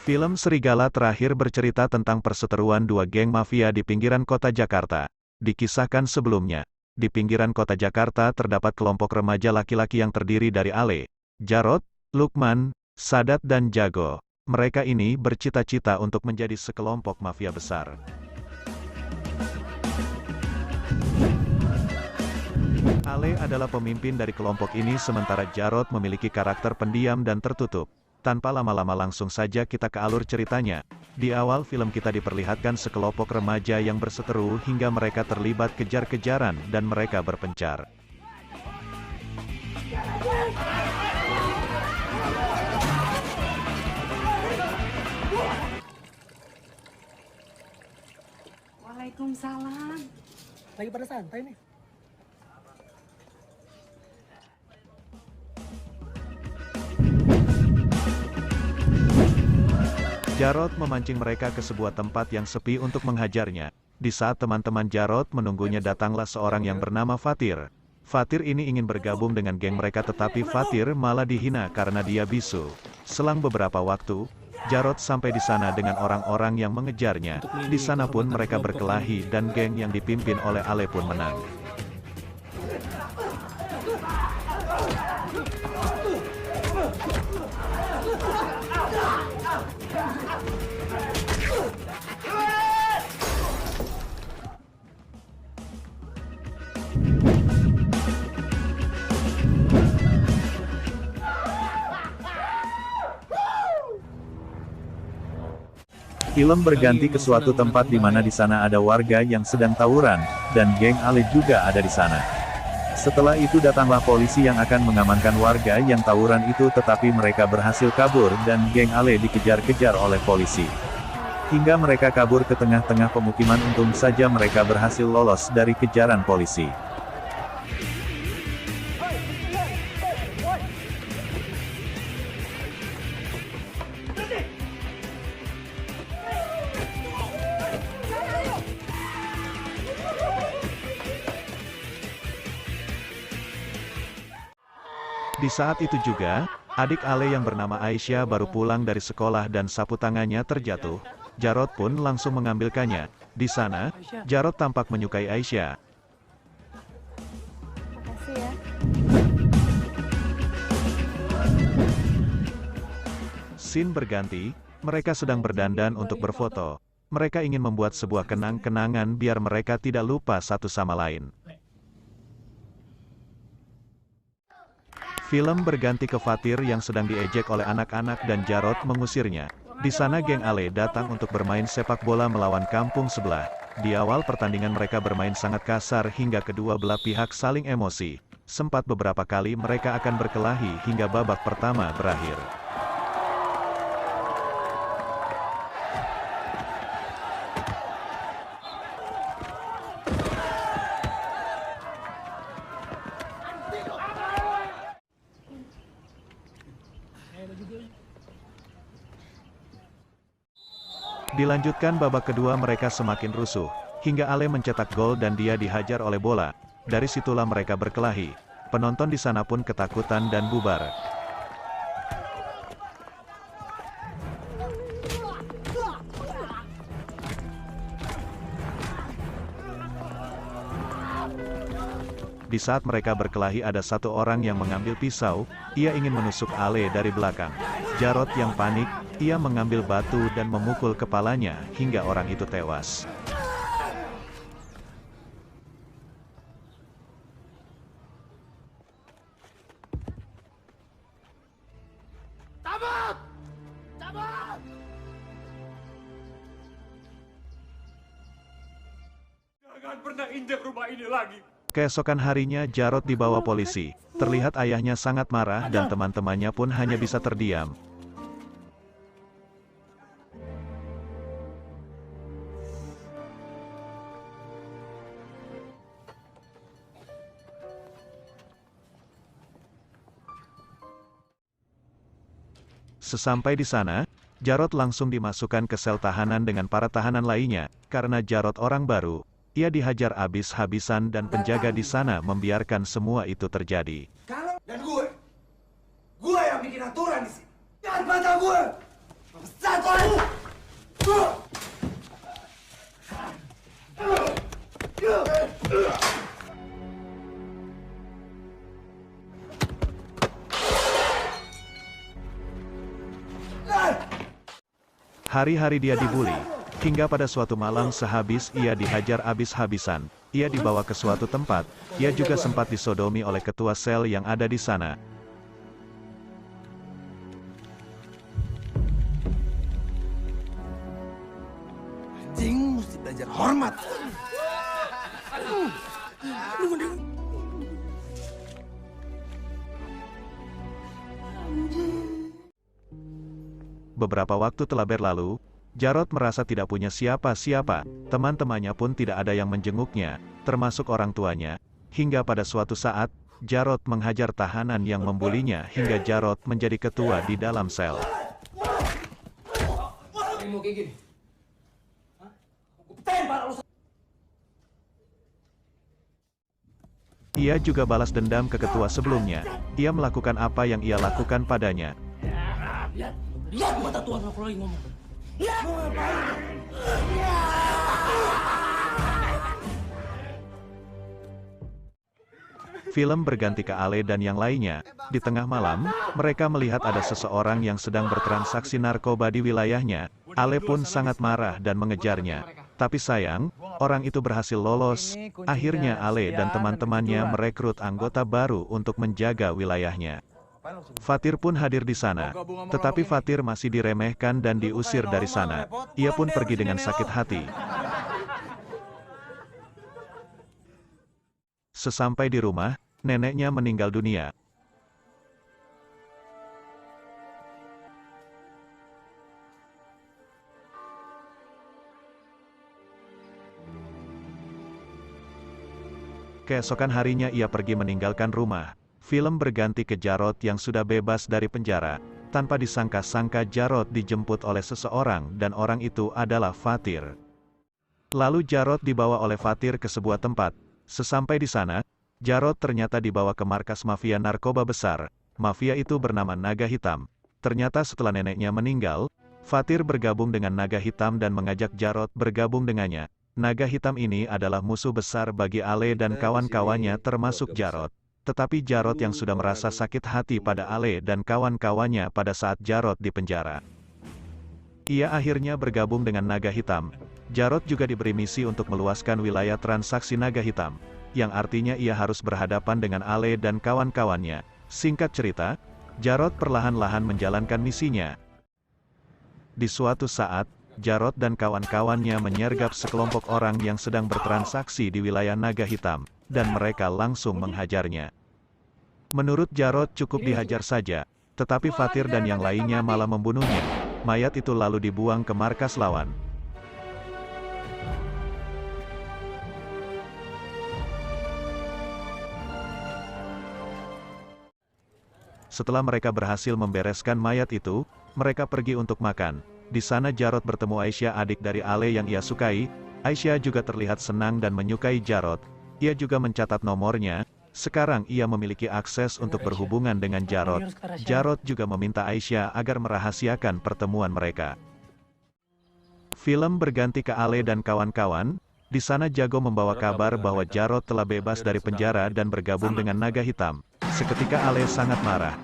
Film Serigala terakhir bercerita tentang perseteruan dua geng mafia di pinggiran kota Jakarta. Dikisahkan sebelumnya, di pinggiran kota Jakarta terdapat kelompok remaja laki-laki yang terdiri dari Ale, Jarot, Lukman, Sadat dan Jago. Mereka ini bercita-cita untuk menjadi sekelompok mafia besar. Ale adalah pemimpin dari kelompok ini sementara Jarot memiliki karakter pendiam dan tertutup. Tanpa lama-lama langsung saja kita ke alur ceritanya. Di awal film kita diperlihatkan sekelompok remaja yang berseteru hingga mereka terlibat kejar-kejaran dan mereka berpencar. Waalaikumsalam. Lagi pada santai nih. Jarot memancing mereka ke sebuah tempat yang sepi untuk menghajarnya. Di saat teman-teman Jarot menunggunya datanglah seorang yang bernama Fatir. Fatir ini ingin bergabung dengan geng mereka tetapi Fatir malah dihina karena dia bisu. Selang beberapa waktu, Jarot sampai di sana dengan orang-orang yang mengejarnya. Di sana pun mereka berkelahi dan geng yang dipimpin oleh Ale pun menang. Film berganti ke suatu tempat di mana di sana ada warga yang sedang tawuran, dan geng Ale juga ada di sana. Setelah itu datanglah polisi yang akan mengamankan warga yang tawuran itu tetapi mereka berhasil kabur dan geng Ale dikejar-kejar oleh polisi. Hingga mereka kabur ke tengah-tengah pemukiman untung saja mereka berhasil lolos dari kejaran polisi. Di saat itu juga, adik Ale yang bernama Aisyah baru pulang dari sekolah dan sapu tangannya terjatuh. Jarot pun langsung mengambilkannya. Di sana, Jarot tampak menyukai Aisyah. Makasih ya. Scene berganti, mereka sedang berdandan untuk berfoto. Mereka ingin membuat sebuah kenang-kenangan biar mereka tidak lupa satu sama lain. Film berganti ke Fatir yang sedang diejek oleh anak-anak dan Jarot mengusirnya. Di sana geng Ale datang untuk bermain sepak bola melawan kampung sebelah. Di awal pertandingan mereka bermain sangat kasar hingga kedua belah pihak saling emosi. Sempat beberapa kali mereka akan berkelahi hingga babak pertama berakhir. Dilanjutkan babak kedua mereka semakin rusuh, hingga Ale mencetak gol dan dia dihajar oleh bola. Dari situlah mereka berkelahi. Penonton di sana pun ketakutan dan bubar. Di saat mereka berkelahi ada satu orang yang mengambil pisau, ia ingin menusuk Ale dari belakang. Jarot yang panik, ia mengambil batu dan memukul kepalanya hingga orang itu tewas. Tabut! Tabut! Jangan pernah injak rumah ini lagi. Keesokan harinya Jarot dibawa polisi. Terlihat ayahnya sangat marah dan teman-temannya pun hanya bisa terdiam. Sesampai di sana, Jarot langsung dimasukkan ke sel tahanan dengan para tahanan lainnya. Karena Jarot orang baru, ia dihajar habis-habisan dan penjaga di sana membiarkan semua itu terjadi. Kalau dan gue yang bikin aturan di sini. Jangan bantah gue. Hari-hari dia dibully, hingga pada suatu malam sehabis ia dihajar habis-habisan, ia dibawa ke suatu tempat, ia juga sempat disodomi oleh ketua sel yang ada di sana. Anjing, mesti belajar hormat. Beberapa waktu telah berlalu, Jarod merasa tidak punya siapa-siapa, teman-temannya pun tidak ada yang menjenguknya, termasuk orang tuanya, hingga pada suatu saat, Jarod menghajar tahanan yang membulinya hingga Jarod menjadi ketua di dalam sel. Mau kayak gini? Hah? Aku petain para lu. Ia juga balas dendam ke ketua sebelumnya, ia melakukan apa yang ia lakukan padanya. Lihat mata Tuhan aku lagi ngomong. Film berganti ke Ale dan yang lainnya. Di tengah malam, mereka melihat ada seseorang yang sedang bertransaksi narkoba di wilayahnya. Ale pun sangat marah dan mengejarnya. Tapi sayang, orang itu berhasil lolos. Akhirnya Ale dan teman-temannya merekrut anggota baru untuk menjaga wilayahnya. Fatir pun hadir di sana, tetapi Fatir masih diremehkan dan diusir dari sana. Ia pun pergi dengan sakit hati. Sesampai di rumah, neneknya meninggal dunia. Keesokan harinya ia pergi meninggalkan rumah. Film berganti ke Jarod yang sudah bebas dari penjara. Tanpa disangka-sangka Jarod dijemput oleh seseorang dan orang itu adalah Fatir. Lalu Jarod dibawa oleh Fatir ke sebuah tempat. Sesampai di sana, Jarod ternyata dibawa ke markas mafia narkoba besar. Mafia itu bernama Naga Hitam. Ternyata setelah neneknya meninggal, Fatir bergabung dengan Naga Hitam dan mengajak Jarod bergabung dengannya. Naga Hitam ini adalah musuh besar bagi Ale dan kawan-kawannya termasuk Jarod. Tetapi Jarod yang sudah merasa sakit hati pada Ale dan kawan-kawannya pada saat Jarod di penjara. Ia akhirnya bergabung dengan Naga Hitam. Jarod juga diberi misi untuk meluaskan wilayah transaksi Naga Hitam, yang artinya ia harus berhadapan dengan Ale dan kawan-kawannya. Singkat cerita, Jarod perlahan-lahan menjalankan misinya. Di suatu saat, Jarod dan kawan-kawannya menyergap sekelompok orang yang sedang bertransaksi di wilayah Naga Hitam, dan mereka langsung menghajarnya. Menurut Jarod cukup dihajar saja, tetapi Fatir dan yang lainnya malah membunuhnya. Mayat itu lalu dibuang ke markas lawan. Setelah mereka berhasil membereskan mayat itu, mereka pergi untuk makan. Di sana Jarod bertemu Aisyah, adik dari Ale yang ia sukai. Aisyah juga terlihat senang dan menyukai Jarod. Ia juga mencatat nomornya. Sekarang ia memiliki akses untuk berhubungan dengan Jarod. Jarod juga meminta Aisyah agar merahasiakan pertemuan mereka. Film berganti ke Ale dan kawan-kawan. Di sana Jago membawa kabar bahwa Jarod telah bebas dari penjara dan bergabung dengan Naga Hitam. Seketika Ale sangat marah.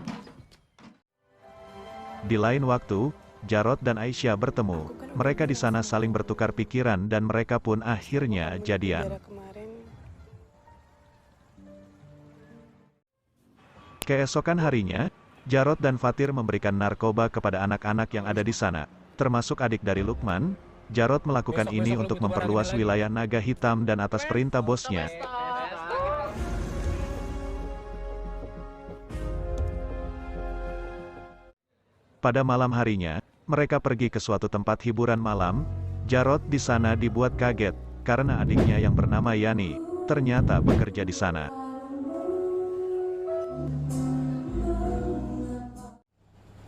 Di lain waktu, Jarod dan Aisyah bertemu. Mereka di sana saling bertukar pikiran dan mereka pun akhirnya jadian. Keesokan harinya, Jarod dan Fatir memberikan narkoba kepada anak-anak yang ada di sana, termasuk adik dari Lukman. Jarod melakukan ini untuk memperluas wilayah Naga Hitam dan atas perintah bosnya. Pada malam harinya, mereka pergi ke suatu tempat hiburan malam. Jarod di sana dibuat kaget, karena adiknya yang bernama Yani, ternyata bekerja di sana.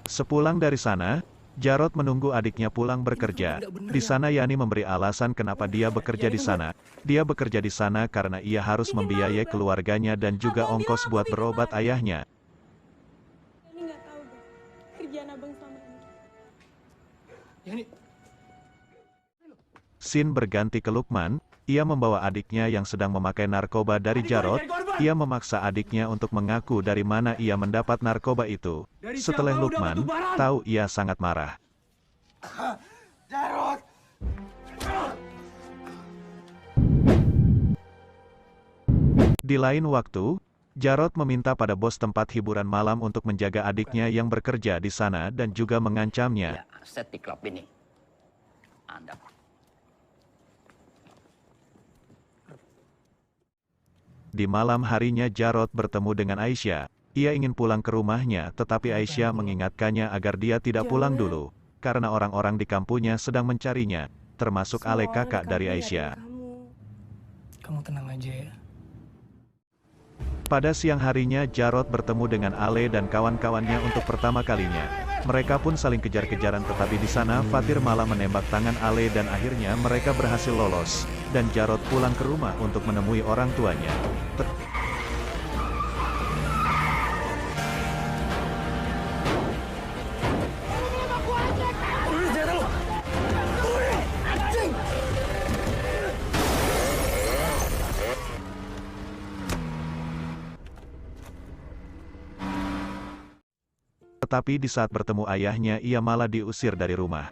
Sepulang dari sana, Jarod menunggu adiknya pulang bekerja. Di sana Yani memberi alasan kenapa dia bekerja di sana. Dia bekerja di sana karena ia harus membiayai keluarganya dan juga ongkos buat berobat ayahnya. Ini nggak tahu, Bang. Kerjaan abang selama ini. Yang ini. Scene berganti ke Lukman, ia membawa adiknya yang sedang memakai narkoba dari Jarod. Ia memaksa adiknya untuk mengaku dari mana ia mendapat narkoba itu. Setelah Lukman tahu, ia sangat marah. Jarod! Di lain waktu, Jarod meminta pada bos tempat hiburan malam untuk menjaga adiknya yang bekerja di sana dan juga mengancamnya. Ya, set di klub ini. Anda. Di malam harinya Jarod bertemu dengan Aisyah. Ia ingin pulang ke rumahnya, tetapi Aisyah mengingatkannya agar dia tidak pulang dulu, karena orang-orang di kampungnya sedang mencarinya, termasuk Ale, kakak dari Aisyah. Kamu tenang aja ya. Pada siang harinya Jarod bertemu dengan Ale dan kawan-kawannya untuk pertama kalinya. Mereka pun saling kejar-kejaran, tetapi di sana Fatir malah menembak tangan Ale dan akhirnya mereka berhasil lolos. Dan Jarod pulang ke rumah untuk menemui orang tuanya. Tetapi di saat bertemu ayahnya, ia malah diusir dari rumah.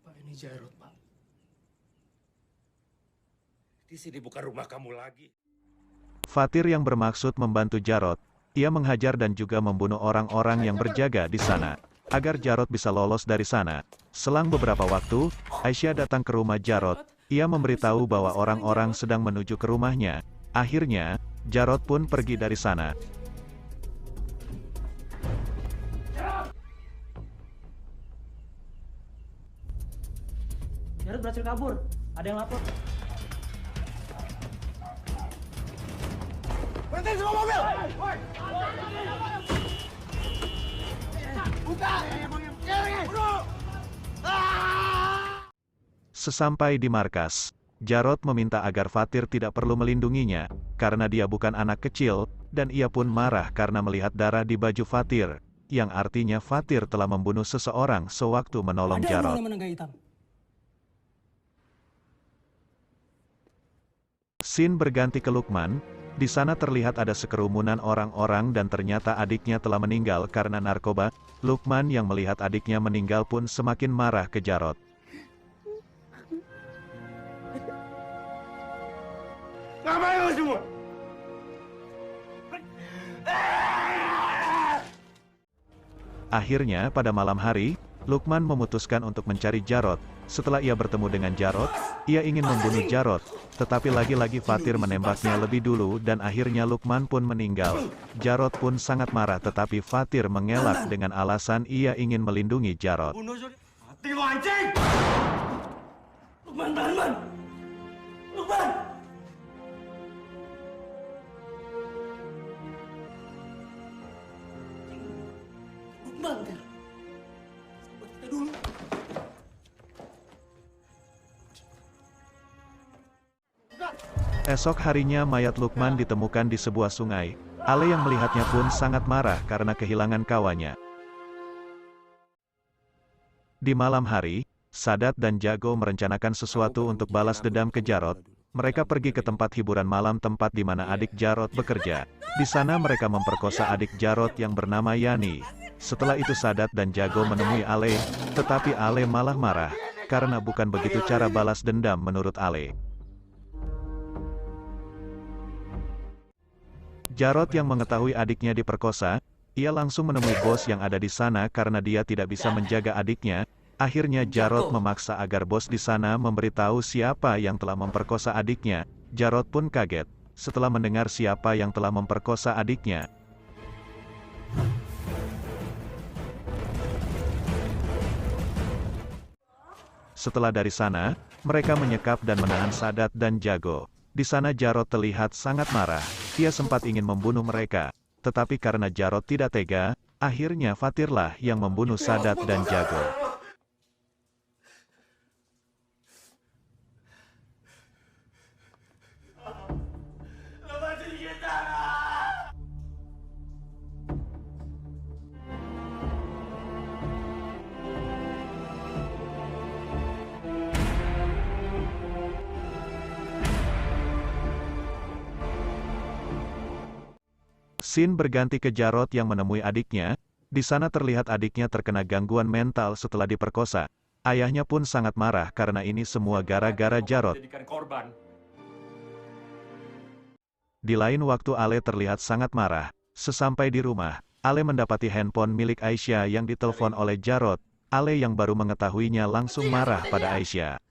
Pak, ini Jarod, Pak. Di sini bukan rumah kamu lagi. Fatir yang bermaksud membantu Jarod, ia menghajar dan juga membunuh orang-orang yang berjaga di sana, agar Jarod bisa lolos dari sana. Selang beberapa waktu, Aisyah datang ke rumah Jarod. Ia memberitahu bahwa orang-orang sedang menuju ke rumahnya. Akhirnya, Jarod pun pergi dari sana. Jarod berhasil kabur. Ada yang lapor. Berhenti semua mobil! Buka! Sesampai di markas, Jarod meminta agar Fatir tidak perlu melindunginya, karena dia bukan anak kecil, dan ia pun marah karena melihat darah di baju Fatir, yang artinya Fatir telah membunuh seseorang sewaktu menolong Ada Jarod. yang menangga hitam. Scene berganti ke Lukman. Di sana terlihat ada sekerumunan orang-orang dan ternyata adiknya telah meninggal karena narkoba. Lukman yang melihat adiknya meninggal pun semakin marah ke Jarod. Ngapain lo semua? Akhirnya pada malam hari, Lukman memutuskan untuk mencari Jarod. Setelah ia bertemu dengan Jarod, ia ingin membunuh Jarod, tetapi lagi-lagi Fatir menembaknya lebih dulu dan akhirnya Lukman pun meninggal. Jarod pun sangat marah, tetapi Fatir mengelak dengan alasan ia ingin melindungi Jarod. Mati lo anjing! Lukman, Lukman! Lukman! Lukman, Ter. Sabar kita dulu. Esok harinya mayat Lukman ditemukan di sebuah sungai. Ale yang melihatnya pun sangat marah karena kehilangan kawannya. Di malam hari, Sadat dan Jago merencanakan sesuatu untuk balas dendam ke Jarod. Mereka pergi ke tempat hiburan malam tempat di mana adik Jarod bekerja. Di sana mereka memperkosa adik Jarod yang bernama Yani. Setelah itu Sadat dan Jago menemui Ale, tetapi Ale malah marah, karena bukan begitu cara balas dendam menurut Ale. Jarod yang mengetahui adiknya diperkosa, ia langsung menemui bos yang ada di sana karena dia tidak bisa menjaga adiknya. Akhirnya Jarod memaksa agar bos di sana memberitahu siapa yang telah memperkosa adiknya. Jarod pun kaget setelah mendengar siapa yang telah memperkosa adiknya. Setelah dari sana, mereka menyekap dan menahan Sadat dan Jago. Di sana Jarod terlihat sangat marah. Ia sempat ingin membunuh mereka, tetapi karena Jarod tidak tega, akhirnya Fatirlah yang membunuh Sadat dan Jago. Scene berganti ke Jarod yang menemui adiknya. Di sana terlihat adiknya terkena gangguan mental setelah diperkosa. Ayahnya pun sangat marah karena ini semua gara-gara Jarod. Jadikan korban. Di lain waktu Ale terlihat sangat marah. Sesampai di rumah, Ale mendapati handphone milik Aisyah yang ditelepon oleh Jarod. Ale yang baru mengetahuinya langsung marah pada Aisyah.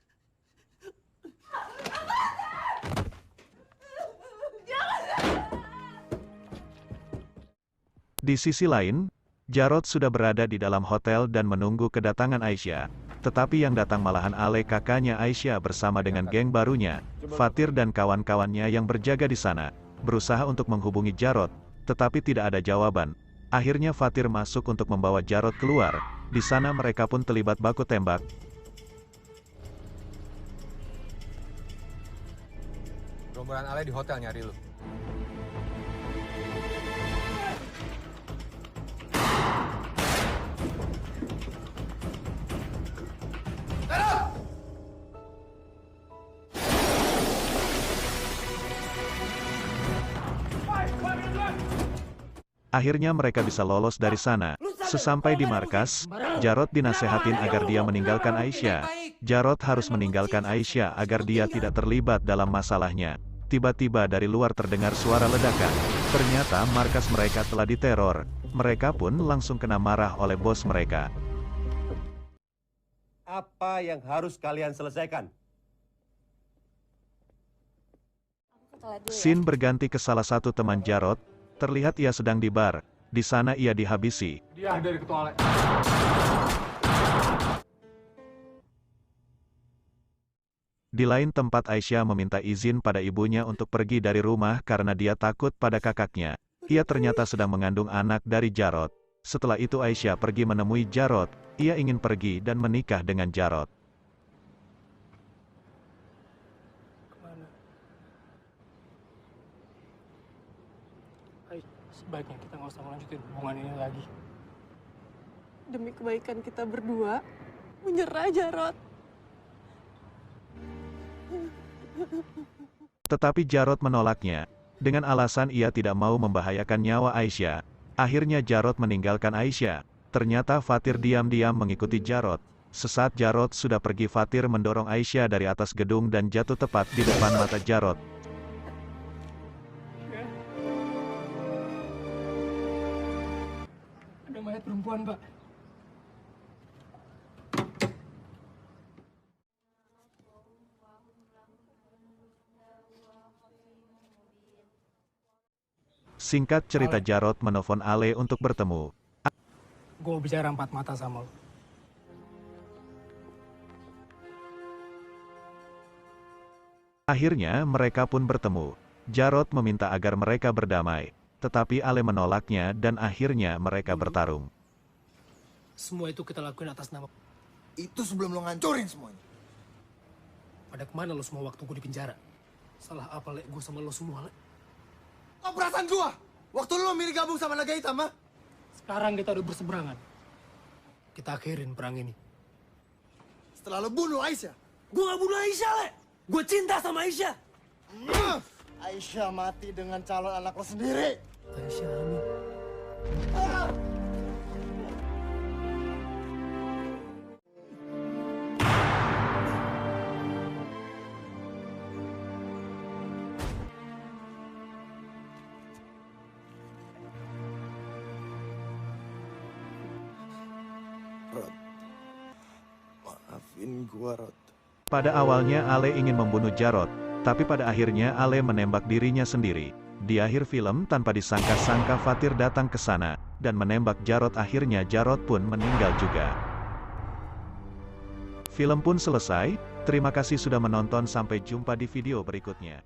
Di sisi lain, Jarod sudah berada di dalam hotel dan menunggu kedatangan Aisyah. Tetapi yang datang malahan Ale, kakaknya Aisyah bersama dengan geng barunya, Fatir dan kawan-kawannya yang berjaga di sana, berusaha untuk menghubungi Jarod, tetapi tidak ada jawaban. Akhirnya Fatir masuk untuk membawa Jarod keluar. Di sana mereka pun terlibat baku tembak. Rombongan Ale di hotel nyari lu. Akhirnya mereka bisa lolos dari sana. Sesampai di markas, Jarod dinasehatin agar dia meninggalkan Aisyah. Jarod harus meninggalkan Aisyah agar dia tidak terlibat dalam masalahnya. Tiba-tiba dari luar terdengar suara ledakan. Ternyata markas mereka telah diteror. Mereka pun langsung kena marah oleh bos mereka. Apa yang harus kalian selesaikan? Scene berganti ke salah satu teman Jarod. Terlihat ia sedang di bar. Di sana ia dihabisi. Dia dari ketua Ale. Di lain tempat Aisyah meminta izin pada ibunya untuk pergi dari rumah karena dia takut pada kakaknya. Ia ternyata sedang mengandung anak dari Jarod. Setelah itu Aisyah pergi menemui Jarod. Ia ingin pergi dan menikah dengan Jarod. Sebaiknya kita nggak usah melanjutin hubungan ini lagi. Demi kebaikan kita berdua, menyerah Jarod. Tetapi Jarod menolaknya. Dengan alasan ia tidak mau membahayakan nyawa Aisyah. Akhirnya Jarod meninggalkan Aisyah. Ternyata Fatir diam-diam mengikuti Jarod. Sesaat Jarod sudah pergi, Fatir mendorong Aisyah dari atas gedung dan jatuh tepat di depan mata Jarod. Ada mayat perempuan, Pak. Singkat cerita, Jarod menelpon Ale untuk bertemu. Gue bicara empat mata sama lo. Akhirnya mereka pun bertemu. Jarod meminta agar mereka berdamai. Tetapi Ale menolaknya dan akhirnya mereka bertarung. Semua itu kita lakuin atas nama. Itu sebelum lo ngancurin semuanya. Pada kemana lo semua waktu gue di penjara? Salah apa, Lek? Gue sama lo semua, Lek. Apa perasaan gua? Waktu lo milih gabung sama Naga Hitam, ha? Sekarang kita udah berseberangan. Kita akhirin perang ini. Setelah lo bunuh Aisyah. Gue gak bunuh Aisyah, Lek. Gue cinta sama Aisyah. Aisyah mati dengan calon anak lo sendiri. Aisyah hamil. Rod, maafin gua, Rod. Pada awalnya Ale ingin membunuh Jarod, tapi pada akhirnya Ale menembak dirinya sendiri. Di akhir film tanpa disangka-sangka Fatir datang ke sana, dan menembak Jarod. Akhirnya Jarod pun meninggal juga. Film pun selesai, terima kasih sudah menonton, sampai jumpa di video berikutnya.